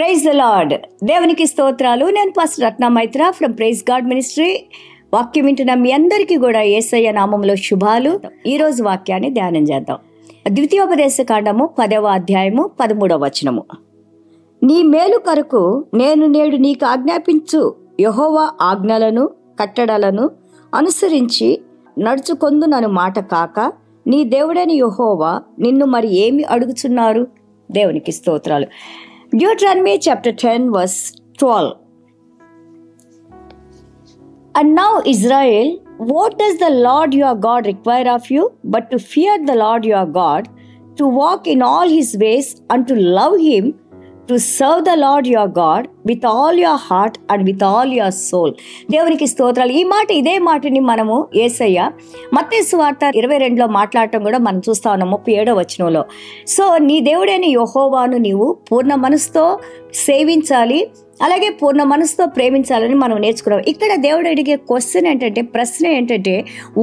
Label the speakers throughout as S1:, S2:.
S1: Praise the lord. దేవునికి స్తోత్రాలు. నేను pastor Ratna Maitra from praise God ministry. వాక్యం వింటున్న మీ అందరికీ కూడా యేసయ్య నామములో శుభాలు. ఈ రోజు వాక్యాన్ని ధ్యానం చేద్దాం. ద్వితీయోపదేశ కాండము 10వ అధ్యాయము 13వ వచనము. నీ మేలు కొరకు నేను నేడు నీకు ఆజ్ఞాపించు యెహోవా ఆజ్ఞలను కట్టడలను అనుసరించి నడుచుకొందునను మాట కాక నీ దేవుడైన యెహోవా నిన్ను మరి ఏమి అడుగుచున్నారు? దేవునికి స్తోత్రాలు. Deuteronomy chapter 10 verse 12. And now Israel, what does the Lord your God require of you but to fear the Lord your God, to walk in all his ways and to love him, to serve the Lord your God with all your heart and with all your soul. దేవునికి స్తోత్రాలు. ఇదే మాటని మనము యేసయ్య మత్తయి సువార్త 22లో మాట్లాడటం కూడా మనం చూస్తా ఉన్నాం 37వ వచనంలో. సో నీ దేవుడైన యెహోవాను నీవు పూర్ణ మనసుతో సేవించాలి, అలాగే పూర్ణ మనసుతో ప్రేమించాలని మనం నేర్చుకున్నాం. ఇక్కడ దేవుడు అడిగే ప్రశ్న ఏంటంటే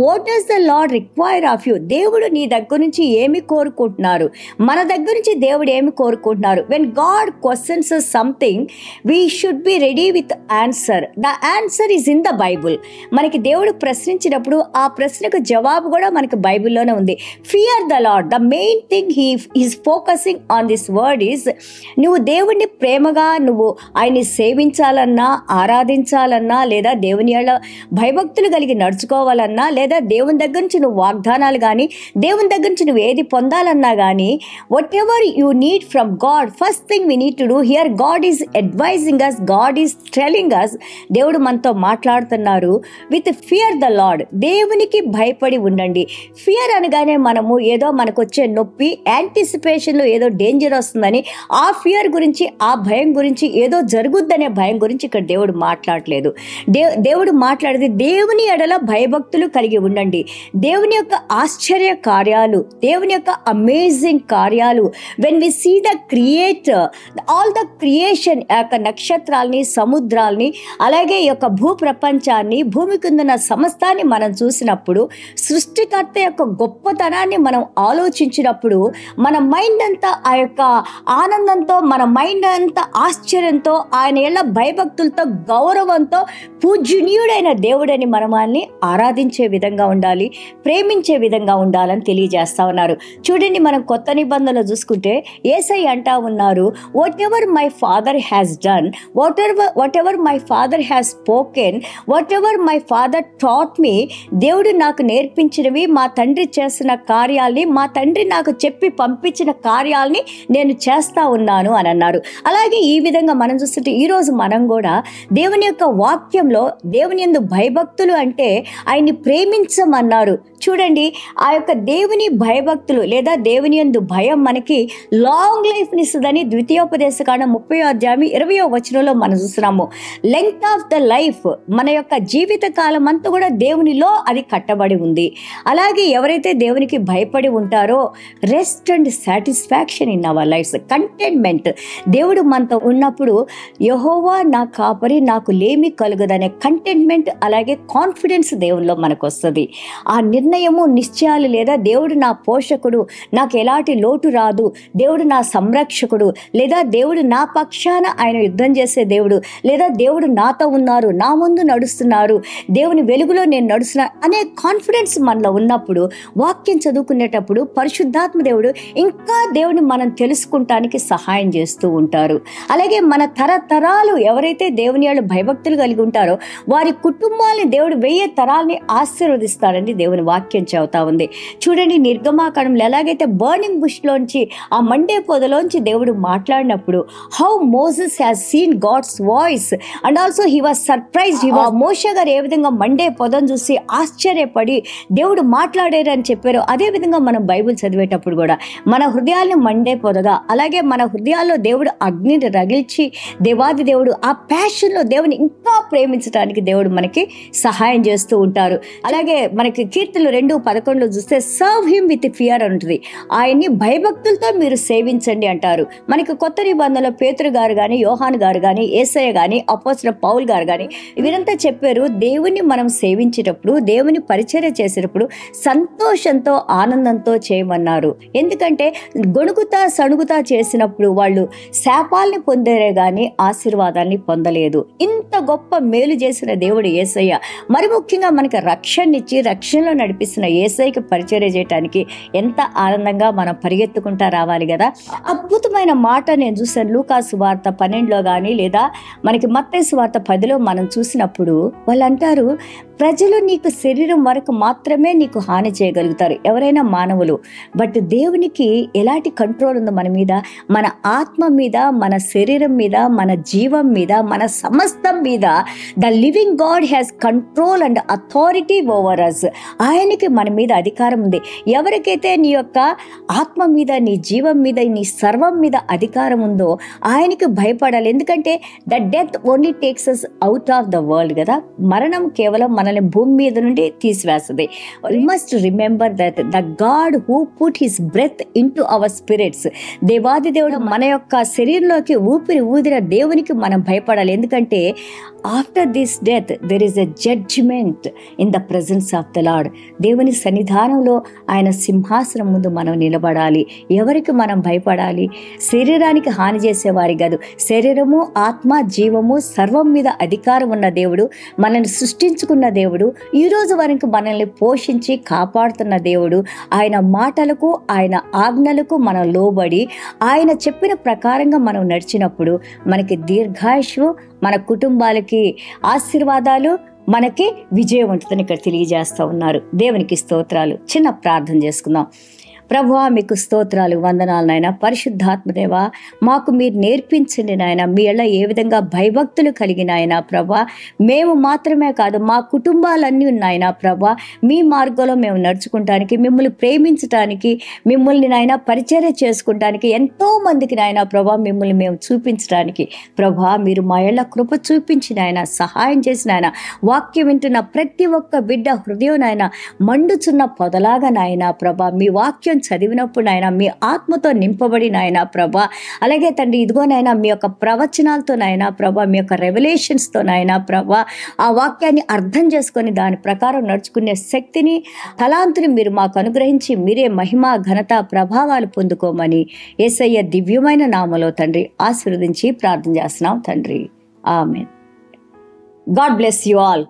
S1: what does the lord require of you? దేవుడు నీ దగ్గర నుంచి ఏమి కోరుకుంటున్నారు? మన దగ్గర నుంచి దేవుడు ఏమి కోరుకుంటున్నారు? When God questions something we should be ready with answer. The answer is in the Bible. మనకి దేవుడు ప్రశ్నించినప్పుడు ఆ ప్రశ్నకు జవాబు కూడా మనకి బైబిల్లోనే ఉంది. Fear the lord. The main thing he is focusing on this word is నువ్వు దేవుడిని ప్రేమగా నువ్వు ఆయన్ని సేవించాలన్నా, ఆరాధించాలన్నా, లేదా దేవుని యేళ్ళ భయభక్తులు కలిగి నడుచుకోవాలన్నా, లేదా దేవుని దగ్గర నుంచి నువ్వు వాగ్దానాలు కానీ దేవుని దగ్గర నుంచి నువ్వు ఏది పొందాలన్నా కానీ whatever you need from God, first thing we need to do hear God is advising us, God is telling us. దేవుడు మనతో మాట్లాడుతున్నారు విత్ ఫియర్ ద లార్డ్. దేవునికి భయపడి ఉండండి. ఫియర్ అనగానే మనము ఏదో మనకు వచ్చే నొప్పి, యాంటిసిపేషన్లో ఏదో డేంజర్ వస్తుందని ఆ ఫియర్ గురించి, ఆ భయం గురించి, ఏదో జరుగుద్దనే భయం గురించి ఇక్కడ దేవుడు మాట్లాడలేదు. దేవుడు మాట్లాడేది దేవుని ఎడల భయభక్తులు కలిగి ఉండండి. దేవుని యొక్క ఆశ్చర్య కార్యాలు, దేవుని యొక్క అమేజింగ్ కార్యాలు, when we see the creator, all the creation, యొక్క నక్షత్రాల్ని, సముద్రాల్ని, అలాగే ఈ యొక్క భూ ప్రపంచాన్ని, భూమి కిందన్న సమస్తాన్ని మనం చూసినప్పుడు, సృష్టికర్త యొక్క గొప్పతనాన్ని మనం ఆలోచించినప్పుడు మన మైండ్ అంతా ఆ యొక్క ఆనందంతో, మన మైండ్ అంతా ఆశ్చర్యంతో, ఆయన ఏళ్ళ భయభక్తులతో, గౌరవంతో పూజ్యునీయుడైన దేవుడని మనమాన్ని ఆరాధించే విధంగా ఉండాలి, ప్రేమించే విధంగా ఉండాలని తెలియజేస్తా ఉన్నారు. చూడండి, మనం కొత్త నిబంధనలు చూసుకుంటే యేసయ్య అంటా ఉన్నారు, whatever my father has done, whatever my father has spoken, whatever my father taught me, దేవుడు నాకు నేర్పించినవి, మా తండ్రి చేసిన కార్యాల్ని, మా తండ్రి నాకు చెప్పి పంపించిన కార్యాలని నేను చేస్తా ఉన్నాను అని అన్నారు. అలాగే ఈ విధంగా మనం చూస్తుంటే ఈరోజు మనం కూడా దేవుని యొక్క వాక్యంలో దేవుని యందు భయభక్తులు అంటే ఆయన్ని ప్రేమించమన్నారు. చూడండి, ఆ యొక్క దేవుని భయభక్తులు లేదా దేవుని యందు భయం మనకి లాంగ్ లైఫ్ నిస్తుందని ద్వితీయోపదేశ కాండం 30వ అధ్యాయం 20వ వచనంలో మనం చూస్తున్నాము. లెంగ్త్ ఆఫ్ ద లైఫ్, మన యొక్క జీవిత కాలం అంతా కూడా దేవునిలో అది కట్టబడి ఉంది. అలాగే ఎవరైతే దేవునికి భయపడి ఉంటారో rest and satisfaction in our lifes, contentment. దేవుడు మనతో ఉన్నప్పుడు యెహోవా నా కాపరి, నాకు లేమి కలుగదనే కంటెంట్మెంట్, అలాగే కాన్ఫిడెన్స్ దేవునిలో మనకు వస్తుంది. ఆ నిర్ణయము, నిశ్చయాలు, లేదా దేవుడు నా పోషకుడు, నాకు ఎలాంటి లోటు రాదు, దేవుడు నా సంరక్షకుడు, లేదా దేవుడు నా పక్షాన ఆయన యుద్ధం చేసే దేవుడు, లేదా దేవుడు నాతో ఉన్నారు, నా ముందు నడుస్తున్నారు, దేవుని వెలుగులో నేను నడుస్తున్నా అనే కాన్ఫిడెన్స్ మనలో ఉన్నప్పుడు, వాక్యం చదువుకునేటప్పుడు పరిశుద్ధాత్మ దేవుడు ఇంకా దేవుని మనం తెలుసుకుంటానికి సహాయం చేస్తూ ఉంటారు. అలాగే మన తరతరాలు ఎవరైతే దేవుని యేళ్ళ భయభక్తులు కలిగి ఉంటారో వారి కుటుంబాలని దేవుడు 1000 తరాలని ఆశీర్వదిస్తాడని దేవుని వాక్యం చెబుతా ఉంది. చూడండి, నిర్గమాకాండంలో ఎలాగైతే బర్నింగ్ బుష్ లోంచి, ఆ మండే పొదలోంచి దేవుడు మాట్లాడినప్పుడు how Moses has seen God's voice and also he was surprised. మోషే గారు ఏ విధంగా మండే పొదను చూసి ఆశ్చర్యపడి దేవుడు మాట్లాడారని చెప్పారో, అదే విధంగా మనం బైబిల్ చదివేటప్పుడు కూడా మన హృదయాలను మండే పొదగా, అలాగే మన హృదయాల్లో దేవుడు అగ్నిని రగిల్చి, దేవాది దేవుడు ఆ ప్యాషన్లో దేవుని ఇంకా ప్రేమించడానికి దేవుడు మనకి సహాయం చేస్తూ ఉంటారు. అలాగే మనకి కీర్తనలు 2:11 చూస్తే సర్వ్ హిమ్ విత్ ఫియర్ ఉంటుంది. ఆయన్ని భయభక్తులతో మీరు సేవించండి అంటారు. మనకి కొత్త నిబంధనలో పేతురు గారు కానీ యోహాను యోహాన్ గారు కానీ, యేసయ్య కానీ, అపోస్తలుడైన పౌలు గారు కానీ వీరంతా చెప్పారు, దేవుని మనం సేవించేటప్పుడు, దేవుని పరిచర్య చేసేటప్పుడు సంతోషంతో ఆనందంతో చేయమన్నారు. ఎందుకంటే గొణుగుతా సణుగుతా చేసినప్పుడు వాళ్ళు శాపాల్ని పొందారే గాని ఆశీర్వాదాన్ని పొందలేదు. ఇంత గొప్ప మేలు చేసిన దేవుడు యేసయ్య, మరి ముఖ్యంగా మనకి రక్షణనిచ్చి రక్షణలో నడిపిస్తున్న యేసయ్యకి పరిచర్య చేయడానికి ఎంత ఆనందంగా మనం పరిగెత్తుకుంటా రావాలి కదా. అద్భుతమైన మాట నేను చూసాను లూకా సువార్త 12లో కానీ, లేదా మనకి మత్తయి సువార్త 10లో మనం చూసినప్పుడు వాళ్ళు అంటారు, ప్రజలు నీకు శరీరం వరకు మాత్రమే నీకు హాని చేయగలుగుతారు, ఎవరైనా మానవులు. బట్ దేవునికి ఎలాంటి కంట్రోల్ ఉందో మన మీద, మన ఆత్మ మీద, మన శరీరం మీద, మన జీవం మీద, మన సమస్తం మీద. The living God has control and authority over us. ఆయనకి మన మీద అధికారం ఉంది. ఎవరికైతే నీ యొక్క ఆత్మ మీద, నీ జీవం మీద, నీ సర్వం మీద అధికారం ఉందో ఆయనకి భయపడాలి. ఎందుకంటే the death only takes us out of the world కదా. మరణం కేవలం మనల్ని భూమి మీద నుండి తీసివేస్తుంది. We must remember that the God who put his breath into our spirits. దేవాది దేవుడు మన యొక్క శరీరంలోకి ఊపిరి ఊదిన దేవునికి మనం భయపడాలి. ఎందుకంటే after this death there is a judgement in the presence of the Lord. దేవుని సన్నిధానంలో ఆయన సింహాసనం ముందు మనం నిలబడాలి. ఎవరికి మనం భయపడాలి? శరీరానికి హాని చేసేవారి కాదు. శరీరము, ఆత్మ, జీవము సర్వం మీద అధికారం ఉన్న దేవుడు, మనల్ని సృష్టించుకున్న దేవుడు, ఈ రోజు వరకు మనల్ని పోషించి కాపాడుతున్న దేవుడు. ఆయన మాటలకు, ఆయన ఆజ్ఞలకు మనం లోబడి ఆయన చెప్పిన ప్రకారంగా మనం నడిచినప్పుడు మనకి దీర్ఘాయుషు, మన కుటుంబాలకి ఆశీర్వాదాలు, మనకి విజయం ఉంటుందని ఇక్కడ తెలియజేస్తూ ఉన్నారు. దేవునికి స్తోత్రాలు. చిన్న ప్రార్థన చేసుకుందాం. ప్రభువా, మీకు స్తోత్రాలు, వందనాలు నాయన. పరిశుద్ధాత్మదేవా, మాకు మీరు నేర్పించండి నాయన, మీ ఎళ్ళ ఏ విధంగా భయభక్తులు కలిగిన ఆయన ప్రభా. మేము మాత్రమే కాదు, మా కుటుంబాలన్నీ ఉన్నాయన ప్రభా. మీ మార్గంలో మేము నడుచుకుంటానికి, మిమ్మల్ని ప్రేమించటానికి, మిమ్మల్ని నాయన పరిచర్య చేసుకుంటానికి, ఎంతో మందికి నాయన ప్రభా మిమ్మల్ని మేము చూపించడానికి ప్రభా మీరు మా ఎళ్ళ కృప చూపించిన ఆయన, సహాయం చేసిన ఆయన. వాక్యం వింటున్న ప్రతి ఒక్క బిడ్డ హృదయం నాయన మండుచున్న పొదలాగా నాయన ప్రభా, మీ వాక్యం చదివినప్పుడు నాయన మీ ఆత్మతో నింపబడి నాయన ప్రభా. అలాగే తండ్రి, ఇదిగో నాయన మీ యొక్క ప్రవచనాలతో నాయన ప్రభా, మీ యొక్క రెవల్యూషన్స్తో నాయన ప్రభా, ఆ వాక్యాన్ని అర్థం చేసుకొని దాని ప్రకారం నడుచుకునే శక్తిని, తలాంతుని మీరు మాకు అనుగ్రహించి మీరే మహిమ, ఘనత, ప్రభావాలు పొందుకోమని యేసయ్య దివ్యమైన నామములో తండ్రి ఆశీర్వదించి ప్రార్థన చేస్తున్నాం తండ్రి. ఆమేన్. God bless you all.